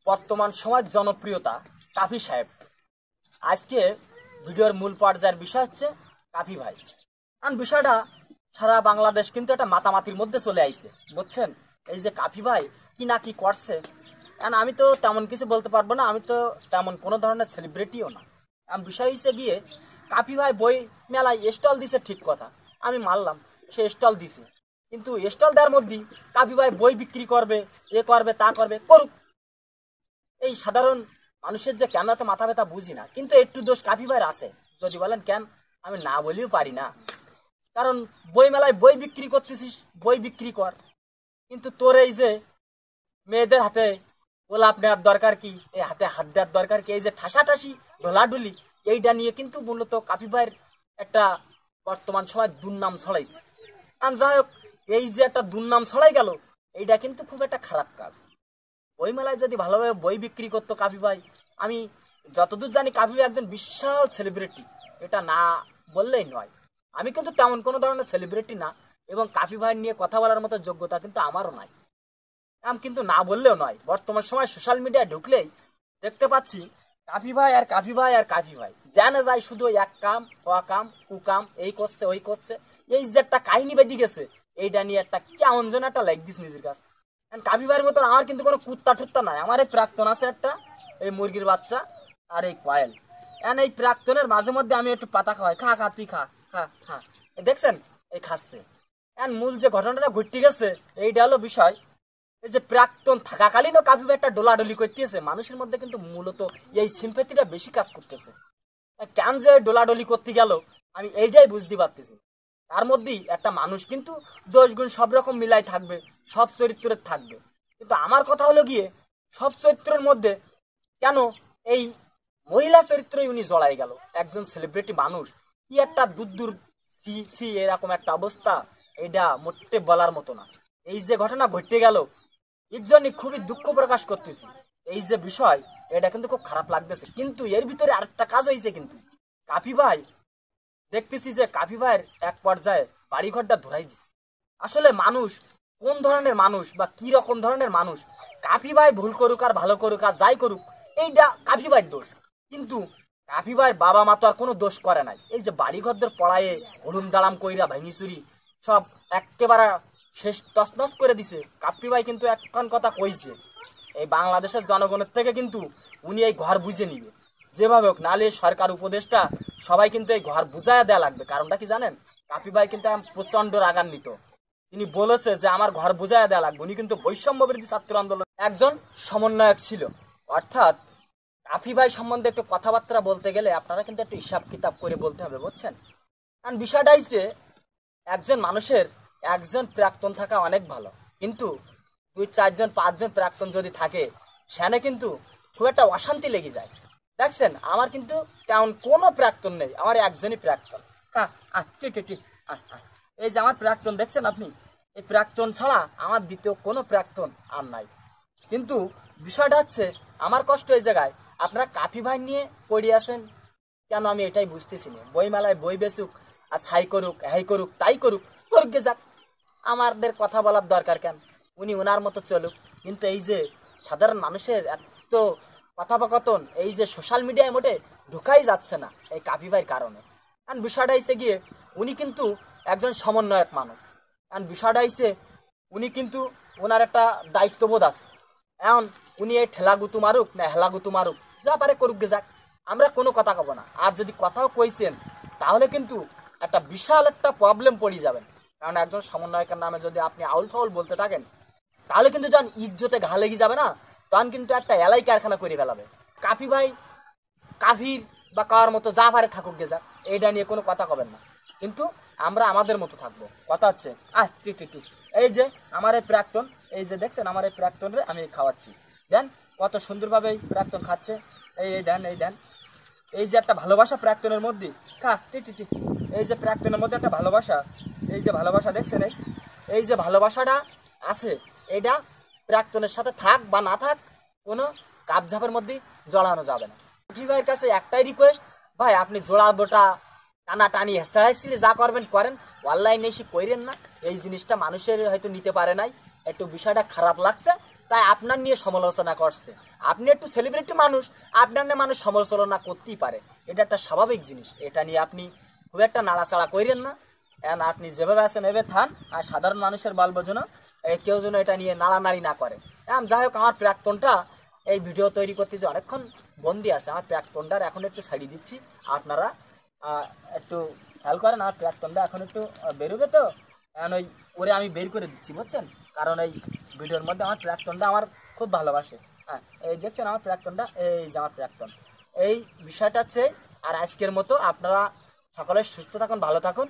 বর্তমান সময়ের জনপ্রিয়তা কাফি সাহেব। আজকে ভিডিওর মূল পর্যায়ের বিষয় হচ্ছে কাফি ভাই। কারণ বিষয়টা সারা বাংলাদেশ কিন্তু একটা মাতামাতির মধ্যে চলে আইছে, বুঝছেন। এই যে কাফি ভাই কি না কি করছে, কারণ আমি তো তেমন কিছু বলতে পারবো না, আমি তো তেমন কোনো ধরনের সেলিব্রিটিও না। কারণ বিষয় হিসেবে গিয়ে কাফি ভাই বই মেলায় স্টল দিছে, ঠিক কথা, আমি মানলাম সে স্টল দিছে, কিন্তু স্টল দেওয়ার মধ্যেই কাফি ভাই বই বিক্রি করবে, এ করবে তা করবে, করুক। এই সাধারণ মানুষের যে কেন এত মাথা ব্যথা বুঝি না, কিন্তু একটু দোষ কাফি ভাইয়ের আছে। যদি বলেন কেন, আমি না বলেও পারি না। কারণ বই মেলায় বই বিক্রি করতেছিস, বই বিক্রি কর, কিন্তু তোর এই যে মেয়েদের হাতে গোলাপ নেওয়ার দরকার কি, এই হাতে হাত দেওয়ার দরকার কি, এই যে ঠাসাঠাসি ঢোলাঢুলি, এইটা নিয়ে কিন্তু মূলত কাফি ভাইয়ের একটা বর্তমান সময় দুর্নাম ছড়াইছে। আর যাই হোক, এই যে একটা দুর্নাম ছড়াই গেল, এইটা কিন্তু খুব একটা খারাপ কাজ। বই মেলায় যদি ভালোভাবে বই বিক্রি করতো কাফি ভাই, আমি যতদূর জানি কাফি ভাই একজন বিশাল সেলিব্রিটি, এটা না বললেই নয়। আমি কিন্তু তেমন কোনো ধরনের সেলিব্রিটি না, এবং কাফি ভাই নিয়ে কথা বলার মতো যোগ্যতা কিন্তু আমারও নাই, আমি কিন্তু না বললেও নয়। বর্তমান সময় সোশ্যাল মিডিয়ায় ঢুকলেই দেখতে পাচ্ছি কাফি ভাই আর কাফি ভাই আর কাফি ভাই, জানে যায় শুধু এক কাম অকাম কুকাম, এই করছে ওই করছে। এই যে একটা কাহিনী বেঁধে গেছে, এইটা নিয়ে একটা কেমন যেন একটা লাইক দিস নিজের কাছে। কাফি ভাইয়ের মতন আমার কিন্তু কোনো কুত্তা টুত্তা নাই। আমার এই প্রাক্তন আছে একটা, এই মুরগির বাচ্চা আর এই কয়েল। এই প্রাক্তনের মাঝে মধ্যে আমি একটু পাতা খাওয়াই, খা খা তুই খা খা খা, দেখছেন এই খাচ্ছে। মূল যে ঘটনাটা ঘটতে গেছে এইটা হলো বিষয়, এই যে প্রাক্তন থাকাকালীনও কাফি ভাই একটা ডোলাডলি করতেছে, মানুষের মধ্যে কিন্তু মূলত এই সিম্পেথিটা বেশি কাজ করতেছে। কেন যে ডোলাডলি করতে গেল আমি এইটাই বুঝতে পারতেছি। তার মধ্যেই একটা মানুষ কিন্তু দোষ গুণ সব রকম মিলাই থাকবে, সব চরিত্রের থাকবে, কিন্তু আমার কথা হলো গিয়ে সব চরিত্রের মধ্যে কেন এই মহিলা চরিত্রই উনি জড়াই গেল। একজন সেলিব্রিটি মানুষ, কি একটা দূর দূর সি এরকম একটা অবস্থা, এটা মোটে বলার মতো না। এই যে ঘটনা ঘটতে গেল, এর জন্য খুবই দুঃখ প্রকাশ করতেছি। এই যে বিষয়, এটা কিন্তু খুব খারাপ লাগতেছে। কিন্তু এর ভিতরে আরেকটা কাজ হয়েছে, কিন্তু কাফি ভাই দেখতেছি যে কাফি ভাইয়ের এক পর্যায়ে বাড়িঘরটা ধরাই দিছে। আসলে মানুষ কোন ধরনের মানুষ বা কি রকম ধরনের মানুষ, কাফি ভাই ভুল করুক আর ভালো করুক আর যাই করুক, এইটা কাফি ভাইয়ের দোষ। কিন্তু কাফি ভাইয়ের বাবা মা তো আর কোনো দোষ করে নাই। এই যে বাড়িঘরদের পড়ায়ে হুড়ুম দালাম কইরা ভাঙিচুরি সব একেবারে শেষ তছনছ করে দিছে। কাফি ভাই কিন্তু একখান কথা কইছে, এই বাংলাদেশের জনগণের থেকে কিন্তু উনি এই ঘর বুঝে নিবে যেভাবে হোক, নালে সরকার উপদেষ্টা সবাই কিন্তু এই ঘর বুঝাইয়া দেওয়া লাগবে। কারণটা কি জানেন, কাফি ভাই কিন্তু প্রচন্ড রাগান্বিত। তিনি বলেছে যে আমার ঘর বুঝাইয়া দেওয়া লাগবে। উনি কিন্তু বৈষম্য বিরোধী ছাত্র আন্দোলন একজন সমন্বয়ক ছিল। অর্থাৎ কাফি ভাই সম্বন্ধে একটু কথাবার্তা বলতে গেলে আপনারা কিন্তু একটু হিসাব কিতাব করে বলতে হবে, বুঝছেন। কারণ বিষয়টা হচ্ছে, একজন মানুষের একজন প্রাক্তন থাকা অনেক ভালো, কিন্তু 2 4 জন 5 জন প্রাক্তন যদি থাকে, সেখানে কিন্তু খুব একটা অশান্তি লেগে যায়। দেখছেন, আমার কিন্তু তেমন কোনো প্রাক্তন নেই, আমার একজনই প্রাক্তন। এই যে আমার প্রাক্তন দেখছেন আপনি, এই প্রাক্তন ছাড়া আমার দ্বিতীয় কোনো প্রাক্তন আর নাই। কিন্তু বিষয়টা হচ্ছে, আমার কষ্ট এই জায়গায়, আপনারা কাফি ভাই নিয়ে পড়ে আছেন কেন আমি এটাই বুঝতেছি না। বই মেলায় বই বেচুক আর ছাই করুক, হ্যাই করুক, তাই করুক, করুক গে যাক, আমাদের কথা বলার দরকার কেন, উনি ওনার মতো চলুক। কিন্তু এই যে সাধারণ মানুষের এত কথোপকথন এই যে সোশ্যাল মিডিয়ায় মোটে ঢুকাই যাচ্ছে না এই কাফি ভাইয়ের কারণে। কারণ বিষয়টা হচ্ছে গিয়ে, উনি কিন্তু একজন সমন্বয়ক মানুষ। কারণ বিষয়টা হচ্ছে, উনি কিন্তু ওনার একটা দায়িত্ববোধ আছে। এখন উনি এই ঠেলাগুতু মারুক না হেলাগুতু মারুক, যা পারে করুক গে যাক, আমরা কোনো কথা কব না। আর যদি কথাও কইছেন, তাহলে কিন্তু একটা বিশাল একটা প্রবলেম পড়ে যাবেন। কারণ একজন সমন্বয়কের নামে যদি আপনি আউল ফাউল বলতে থাকেন, তাহলে কিন্তু যখন ইজ্জতে ঘা লেগে যাবে না, তখন কিন্তু একটা এলাই কারখানা করে ফেলাবে। কাফি ভাই কাফির বা কার মতো যা পারে থাকুক গে যাক, এইটা নিয়ে কোনো কথা কবেন না, কিন্তু আমরা আমাদের মতো থাকবো। কথা হচ্ছে এই যে আমার এই প্রাক্তন, এই যে দেখছেন আমার এই প্রাক্তনরে আমি খাওয়াচ্ছি, দেন কত সুন্দরভাবে এই প্রাক্তন খাচ্ছে। এই দেন, এই দেন, এই যে একটা ভালোবাসা প্রাক্তনের মধ্যে, খা এই যে প্রাক্তনের মধ্যে একটা ভালোবাসা, এই যে ভালোবাসা দেখছেন, এই যে ভালোবাসাটা আছে, এইটা প্রাক্তনের সাথে থাক বা না থাক, কোনো কাপঝাপের মধ্যে জড়ানো যাবে না। কাফি ভাইয়ের কাছে একটাই রিকোয়েস্ট, ভাই আপনি জোড়াবোটা টানা টানি হেসড়াইছিলি যা করবেন করেন, অনলাইনে এসে কইরেন না। এই জিনিসটা মানুষের হয়তো নিতে পারে নাই, একটু বিষয়টা খারাপ লাগছে, তাই আপনার নিয়ে সমালোচনা করছে। আপনি একটু সেলিব্রিটি মানুষ, আপনার নিয়ে মানুষ সমালোচনা করতেই পারে, এটা একটা স্বাভাবিক জিনিস। এটা নিয়ে আপনি খুব একটা নাড়াচাড়া করেন না। এখন আপনি যেভাবে আছেন এভাবে থান, আর সাধারণ মানুষের বলবো যেন কেউ যেন এটা নিয়ে নাড়ানাড়ি না করে। যাই হোক, আমার প্রাক্তনটা এই ভিডিও তৈরি করতে যে অনেকক্ষণ বন্দি আছে, আমার প্রাক্তনটার এখন একটু ছাড়িয়ে দিচ্ছি। আপনারা একটু খেয়াল করেন, আমার প্রাক্তনটা এখন একটু বেরোবে, তো এখন ওরে আমি বের করে দিচ্ছি, বুঝছেন? কারণ এই ভিডিওর মধ্যে আমার প্রাক্তনটা আমার খুব ভালোবাসে। হ্যাঁ, এই দেখছেন আমার প্রাক্তনটা, এই যে আমার প্রাক্তন। এই বিষয়টা হচ্ছে, আর আজকের মতো আপনারা সকলে সুস্থ থাকুন, ভালো থাকুন।